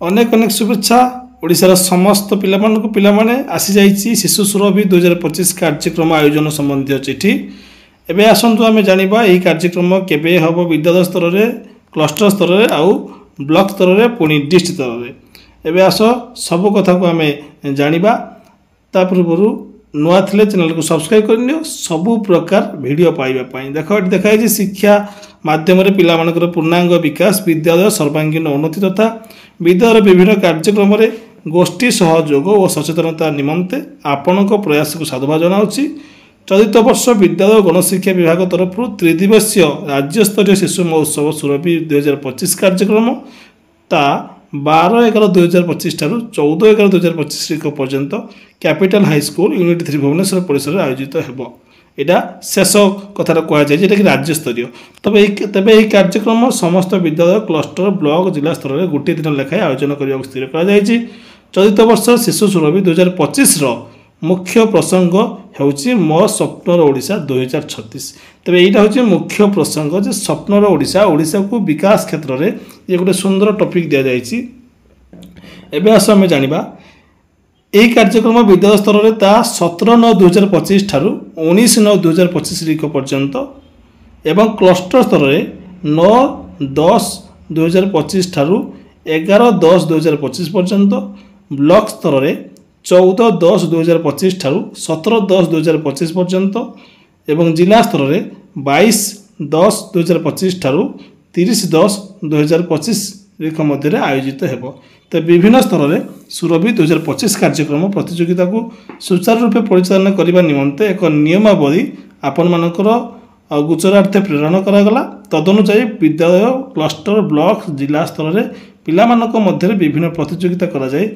अनेक अनेक शुभेच्छा ओडिशार समस्त पिलाने आसी जाइए शिशु सुरभि 2025 कार्यक्रम आयोजन संबंधी चिठी एबे आसंतु आमे जानिबा एही कार्यक्रम केबे हबो विद्यालय स्तर रे क्लस्टर स्तर रे आउ ब्लॉक स्तर रे पुनी डिस्ट्रिक्ट स्तर रे एबे आसो सब कथा को आमे जानिबा ता पूर्व नुआ थिले चैनल को सब्सक्राइब करनियो सबु प्रकार वीडियो पाइबा पई देखो देखाई जे शिक्षा माध्यम रे पिला मानकर पूर्णांग विकास विद्यालय सर्वांगीण उन्नति तथा विद्यालय विभिन्न कार्यक्रम रे गोष्ठी सहयोग और सचेतनता निमंते आपणक प्रयास को साधुवाद जनाउछि। चलित वर्ष विद्यालय गणशिक्षा विभाग तरफ त्रिदिवसीय राज्य स्तरीय शिशु महोत्सव सुरभि 2025 कार्यक्रम ता 12/11/2025 ठारू 14/11/2025 पर्यंत capital high school unit 3 Bhubaneswar परिसर आयोजित हेबो। एटा शेष कथा कह जाए कि राज्य स्तरीय तबे यह कार्यक्रम समस्त विद्यालय क्लस्टर ब्लॉक जिला स्तर में गोटे दिन लेखाएं आयोजन करने स्थिर कर चलित वर्ष शिशु सुरभि 2025 मुख्य प्रसंग होउछि मो स्वप्नर ओडिशा 2036। तबे एटा होछि मुख्य प्रसंग जे स्वप्नर ओडिशा ओडिशा को विकास क्षेत्र में ये गोटे सुंदर टॉपिक दिया जाइछि। एबे आस आमे जानिबा यही कार्यक्रम विद्यालय स्तर में ता 17/9/2025 ठारू 19/9/2025 पर्यंत एवं क्लस्टर स्तर में 9/10/2025 ठारू 11/10/2025 पर्यंत ब्लॉक स्तर में 14/10/2025 ठारू 17/10/2025 पर्यंत एवं जिला स्तर में 22/10/2025 ठारू 30/10/2025 मध्य आयोजित हेबो। तो विभिन्न स्तर में सुरभि 2025 कार्यक्रम प्रतियोगिता को सुचारू रूपे परिचालना करने निमंते एक नियमावली आपण मानकर गोचरार्थे प्रेरण करागला। तदनुसार विद्यालय क्लस्टर ब्लॉक जिला स्तर में पिला मानक मध्य विभिन्न प्रतियोगिता करा जाए।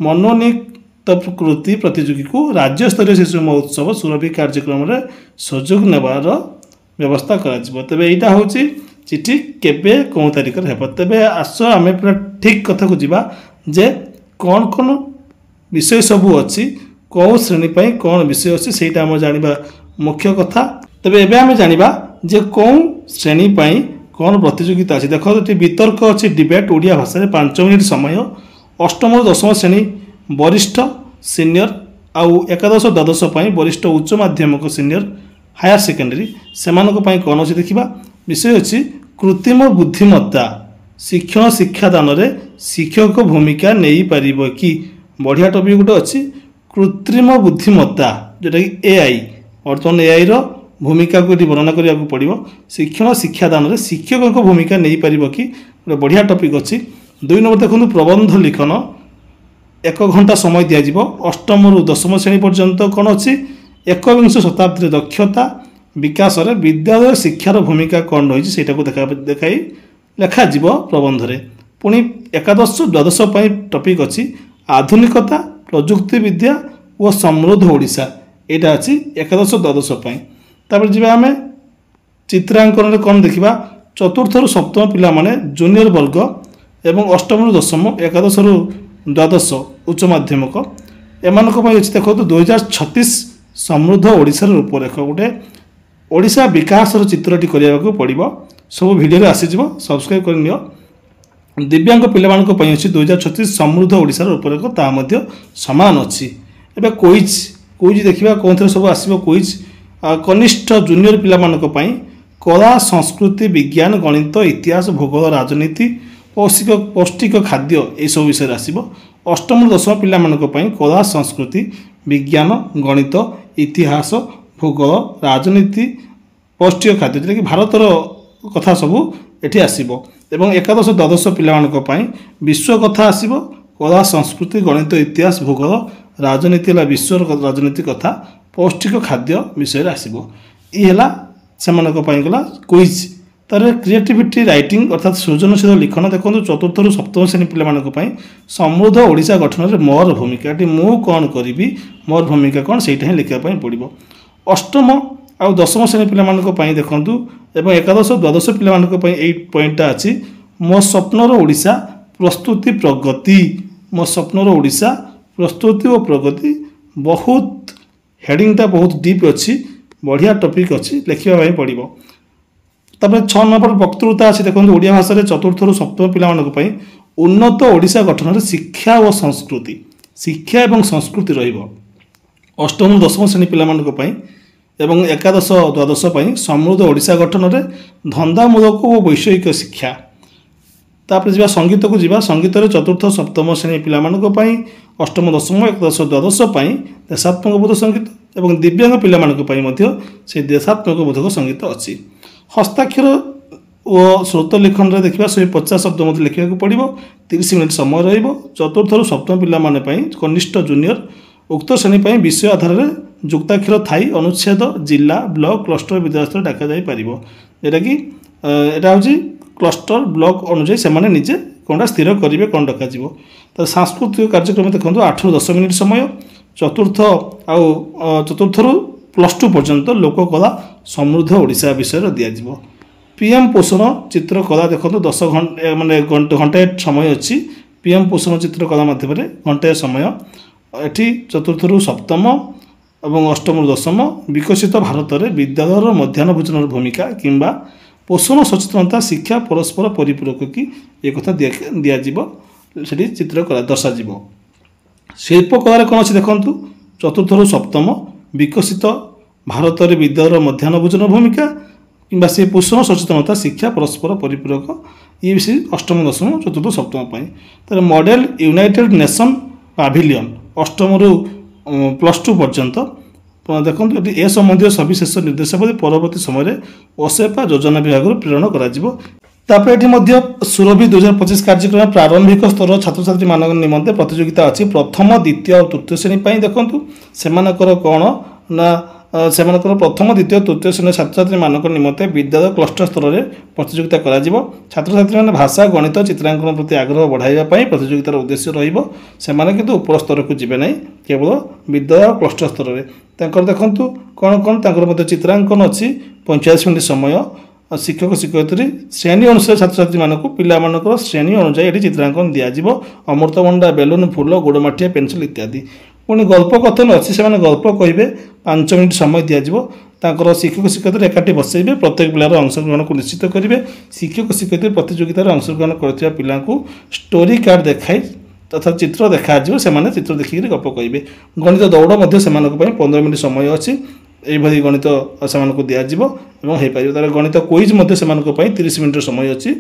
मनोनीत कृति प्रतियोगी को राज्य स्तरीय शिशु महोत्सव सुरभि कार्यक्रम में सुजोग नेबार व्यवस्था करा। तेबे एटा होची चिठी केबे कौन तारिख हेब। तेबे आस आमे पूरा ठीक कथा को जीवा जे कौन कौन विषय सबू अच्छी कौ श्रेणी पाई कौन विषय अच्छी सेटा आम जानिबा मुख्य कथा। तेबे एबे आमे जानिबा जे कौन श्रेणी पाई कौन प्रतियोगिता अच्छी। देखो ये वितर्क अच्छी डिबेट ओडिया भाषा 5 मिनिट समय। अष्टम और दशम श्रेणी वरिष्ठ सीनियर आउ एकादश द्वादश वरिष्ठ उच्च माध्यमिक सीनियर हायर सेकेंडरी से कौन अच्छी देखा विषय अच्छी कृत्रिम बुद्धिमत्ता शिक्षण शिक्षादान रे शिक्षक भूमिका नहीं पारिबो कि बढ़िया टॉपिक गोटे अच्छी कृत्रिम बुद्धिमत्ता जोटा कि एआई बर्तमान एआई रो भूमिका को वर्णना करने को पड़ो। शिक्षण शिक्षादान रे शिक्षक भूमिका नहीं पारिबो कि गोटे बढ़िया टॉपिक अच्छी। 2 नंबर देखो प्रबंध लिखन 1 घंटा समय दिज्व। अष्टम रु दशम श्रेणी पर्यंत कौन अच्छी 21 शताब्दी दक्षता विकास रे विद्यालय शिक्षार भूमिका कौन रही है देखाई लेखा जीव प्रबंध रे। पुणी एकादश द्वादश टॉपिक अच्छी आधुनिकता प्रजुक्ति विद्या और समृद्ध ओडिशा यहाँ अच्छी एकादश द्वादश। तापर जी आम चित्रांकन कौन देखा चतुर्थ रु सप्तम पिला माने जूनियर वर्ग एवं अष्टम रु दशम एकादश रु द्वादश उच्च माध्यमिक एमानक अच्छी देखो 2036 समृद्ध ओडिशार रूपरेख गोटे ओडिशा विकास चित्रटी करने को पड़ो। सब वीडियो आसीज सब्सक्राइब करनियो। दिव्यांग पिलामानक अच्छी 2036 समृद्ध ओडिशार रूपरेख ता सामान अच्छी। एबे क्विज देखा कौन थे सब आसो क्विज कनिष्ठ जूनियर पिलामानक कला संस्कृति विज्ञान गणित इतिहास भूगोल राजनीति पौष्टिक खाद्य ये सब विषय आसो। अष्टम दशम पिलामानक कला संस्कृति विज्ञान गणित इतिहास भूगोल राजनीति पौष्टिक खाद्य जोटा कि भारतर कथा सबू एठी आसीबो। एवं एकादश द्वादश पिलामानक विश्व कथा आसीबो कला संस्कृति गणित इतिहास भूगोल राजनीति विश्व राजनीति कथा पौष्टिक खाद्य विषय आसीबो। इला सेमानक गला क्विज तार क्रिएटिविटी राइटिंग अर्थात सृजनशील लिखन देखो। चतुर्थ रु सप्तम श्रेणी पिलामानक समृद्ध ओडिशा गठन में मोर भूमिका मु कौन करी मोर भूमिका कौन से लिखापी पड़ो। अष्टम आउ दशम श्रेणी पिलामानक देखूँ एवं एकादश द्वादश पिलामानक पॉइंटा अच्छी मो स्वप्नर ओडिशा प्रस्तुति प्रगति। मो स्वप्नर ओडिशा प्रस्तुति और प्रगति बहुत हेडिंगटा बहुत डीप अच्छी बढ़िया टॉपिक अच्छी लिखापी पड़ो। तापर 6 नंबर वक्तृता अच्छी देखो ओडिया भाषा चतुर्थ रु सप्तम पिलामानक ଉନ୍ନତ ଓଡ଼ିଶା ଗଠନରେ ଶିକ୍ଷା ଓ ସଂସ୍କୃତି ଶିକ୍ଷା ଏବଂ ସଂସ୍କୃତି ରହିବ। ଅଷ୍ଟମରୁ ଦଶମ ଶ୍ରେଣୀ ପିଲାମାନଙ୍କ ପାଇଁ ଏବଂ ଏକାଦଶ ଦ୍ୱାଦଶ ପାଇଁ ସମୃଦ୍ଧ ଓଡ଼ିଶା ଗଠନରେ ଧନ୍ଦାମୂଳକ ଓ ବୈଷୟିକ ଶିକ୍ଷା। ତାପରେ ଯିବା ସଙ୍ଗୀତକୁ ଯିବା। ସଙ୍ଗୀତରେ ଚତୁର୍ଥ ସପ୍ତମ ଶ୍ରେଣୀ ପିଲାମାନଙ୍କ ପାଇଁ ଅଷ୍ଟମ ଦଶମ ଏକାଦଶ ଦ୍ୱାଦଶ ପାଇଁ ଦେଶାତ୍ମକ ବୋଧ ସଙ୍ଗୀତ ଏବଂ ଦିବ୍ୟାଙ୍ଗ ପିଲାମାନଙ୍କ ପାଇଁ ମଧ୍ୟ ସେହି ଦେଶାତ୍ମକ ବୋଧକ ସଙ୍ଗୀତ ଅଛି। ହସ୍ତାକ୍ଷର ଓ ଶ୍ରୋତ ଲିଖନରେ ଦେଖିବା 150 ଶବ୍ଦ ମଧ୍ୟ ଲେଖିବାକୁ ପଡ଼ିବ। 30 ମିନିଟ୍ ସମୟ ରହିବ। ଚତୁର୍ଥରୁ ସପ୍ତମ ପିଲାମାନେ ପାଇଁ କନିଷ୍ଠ ଜୁନିୟର ଉକ୍ତ ଶ୍ରେଣୀ ପାଇଁ ବିଷୟ ଆଧାରରେ ଯୁକ୍ତାକ୍ଷର ଥାଇ ଅନୁଚ୍ଛେଦ ଜିଲ୍ଲା ବ୍ଲକ କ୍ଲଷ୍ଟର ବିଦ୍ୟାଳୟରେ ଡାକାଯାଇପାରିବ। ଯେଉଁଟାକି ଏଇଟା ହେଉଛି କ୍ଲଷ୍ଟର ବ୍ଲକ ଅନୁଯାୟୀ ସେମାନେ ନିଜେ କ'ଣଟା ସ୍ଥିର କରିବେ କ'ଣ ଡକାଯିବ। ତ ସାଂସ୍କୃତିକ କାର୍ଯ୍ୟକ୍ରମ ଦେଖନ୍ତୁ 8ରୁ 10 ମିନିଟ୍ ସମୟ। ଚତୁର୍ଥରୁ +2 ପର୍ଯ୍ୟନ୍ତ ଲୋକକଳା ସମୃଦ୍ଧ ଓଡ଼ିଶା ବିଷୟରେ ଦିଆଯିବ। PM ପୋଷଣ ଚିତ୍ରକଳା ଦେଖନ୍ତୁ 10 ଘଣ୍ଟା ମାନେ ଘଣ୍ଟାଏ ସମୟ ଅଛି। PM ପୋଷଣ ଚିତ୍ରକଳା ମାଧ୍ୟମରେ ଘଣ୍ଟାଏ ସମୟ। ଏଠି ଚତୁର୍ଥରୁ ସପ୍ତମ ଏବଂ ଅଷ୍ଟମରୁ ଦଶମ ବିକଶିତ ଭାରତରେ ବିଦ୍ୟାଳୟର ମଧ୍ୟାହ୍ନ ଭୋଜନର ଭୂମିକା କିମ୍ବା ପୋଷଣ ସଚେତନତା ଶିକ୍ଷା ପରସ୍ପର ପରିପୂରକ କି ଏକଥା ଦିଆଯିବ ସେଠି ଚିତ୍ରକଳା ଦର୍ଶାଯିବ। ଶିଳ୍ପକଳାରେ କ'ଣ ଅଛି ଦେଖନ୍ତୁ। ଚତୁର୍ଥରୁ ସପ୍ତମ ବିକଶିତ ଭାରତରେ ବିଦ୍ୟାଳୟର ମଧ୍ୟାହ୍ନ ଭୋଜନ ଭୂମିକା କିମ୍ବା ସେ ପୋଷଣ ସଚେତନତା ଶିକ୍ଷା ପରସ୍ପର ପରିପୂରକ ଇଏ ବି ଅଷ୍ଟମ ଦଶମ ଚତୁର୍ଥ ସପ୍ତମ ପାଇଁ। ତାହେଲେ ମଡ଼େଲ ୟୁନାଇଟେଡ୍ ନେସନ୍ ପାଭିଲିୟନ ଅଷ୍ଟମରୁ +2 ପର୍ଯ୍ୟନ୍ତ ଦେଖନ୍ତୁ। ଏଠି ଏ ସମ୍ବନ୍ଧୀୟ ସବିଶେଷ ନିର୍ଦ୍ଦେଶାବଳୀ ପରବର୍ତ୍ତୀ ସମୟରେ ଓସେପା ଯୋଜନା ବିଭାଗରୁ ପ୍ରେରଣ କରାଯିବ। ତାପରେ ଏଠି ମଧ୍ୟ ସୁରଭି 2025 କାର୍ଯ୍ୟକ୍ରମ ପ୍ରାରମ୍ଭିକ ସ୍ତର ଛାତ୍ରଛାତ୍ରୀମାନଙ୍କ ନିମନ୍ତେ ପ୍ରତିଯୋଗିତା ଅଛି। ପ୍ରଥମ ଦ୍ୱିତୀୟ ଆଉ ତୃତୀୟ ଶ୍ରେଣୀ ପାଇଁ ଦେଖନ୍ତୁ ସେମାନଙ୍କର କ'ଣ ନା ସେମାନଙ୍କର ପ୍ରଥମ ଦ୍ୱିତୀୟ ତୃତୀୟ ଶ୍ରେଣୀ ଛାତ୍ରଛାତ୍ରୀମାନଙ୍କ ନିମନ୍ତେ ବିଦ୍ୟାଳୟ କ୍ଲଷ୍ଟର ସ୍ତରରେ ପ୍ରତିଯୋଗିତା କରାଯିବ। ଛାତ୍ରଛାତ୍ରୀମାନେ ଭାଷା ଗଣିତ ଚିତ୍ରାଙ୍କନ ପ୍ରତି ଆଗ୍ରହ ବଢ଼ାଇବା ପାଇଁ ପ୍ରତିଯୋଗିତାର ଉଦ୍ଦେଶ୍ୟ ରହିବ। ସେମାନେ କିନ୍ତୁ ଉପର ସ୍ତରକୁ ଯିବେ ନାହିଁ, କେବଳ ବିଦ୍ୟାଳୟ କ୍ଲଷ୍ଟର ସ୍ତରରେ। ତାଙ୍କର ଦେଖନ୍ତୁ କ'ଣ ତାଙ୍କର ମଧ୍ୟ ଚିତ୍ରାଙ୍କନ ଅଛି 45 ମିନିଟ୍ ସମୟ। ଶିକ୍ଷକ ଶିକ୍ଷୟିତ୍ରୀ ଶ୍ରେଣୀ ଅନୁସାରେ ଛାତ୍ରଛାତ୍ରୀମାନଙ୍କୁ ପିଲାମାନଙ୍କର ଶ୍ରେଣୀ ଅନୁଯାୟୀ ଏଠି ଚିତ୍ରାଙ୍କନ ଦିଆଯିବ। ଅମୃତଭଣ୍ଡା ବେଲୁନ ଫୁଲ ଗୋଡ଼ମାଠିଆ ପେନସିଲ ଇତ୍ୟାଦି। ପୁଣି ଗଳ୍ପ କଥନ ଅଛି। ସେମାନେ ଗଳ୍ପ କହିବେ 5 ମିନିଟ୍ ସମୟ ଦିଆଯିବ। ତାଙ୍କର ଶିକ୍ଷକ ଶିକ୍ଷୟିତ୍ରୀ ଏକାଠି ବସାଇବେ। ପ୍ରତ୍ୟେକ ପିଲାର ଅଂଶଗ୍ରହଣକୁ ନିଶ୍ଚିତ କରିବେ। ଶିକ୍ଷକ ଶିକ୍ଷୟିତ୍ରୀ ପ୍ରତିଯୋଗିତାରେ ଅଂଶଗ୍ରହଣ କରିଥିବା ପିଲାଙ୍କୁ ଷ୍ଟୋରି କାର୍ଡ଼ ଦେଖାଇ ତଥା ଚିତ୍ର ଦେଖାଯିବ। ସେମାନେ ଚିତ୍ର ଦେଖିକରି ଗପ କହିବେ। ଗଣିତ ଦୌଡ଼ ମଧ୍ୟ ସେମାନଙ୍କ ପାଇଁ 15 ମିନିଟ୍ ସମୟ ଅଛି। ଏଇଭଳି ଗଣିତ ସେମାନଙ୍କୁ ଦିଆଯିବ ଏବଂ ହୋଇପାରିବ। ତା'ର ଗଣିତ କୁଇଜ୍ ମଧ୍ୟ ସେମାନଙ୍କ ପାଇଁ 30 ମିନିଟ୍ର ସମୟ ଅଛି।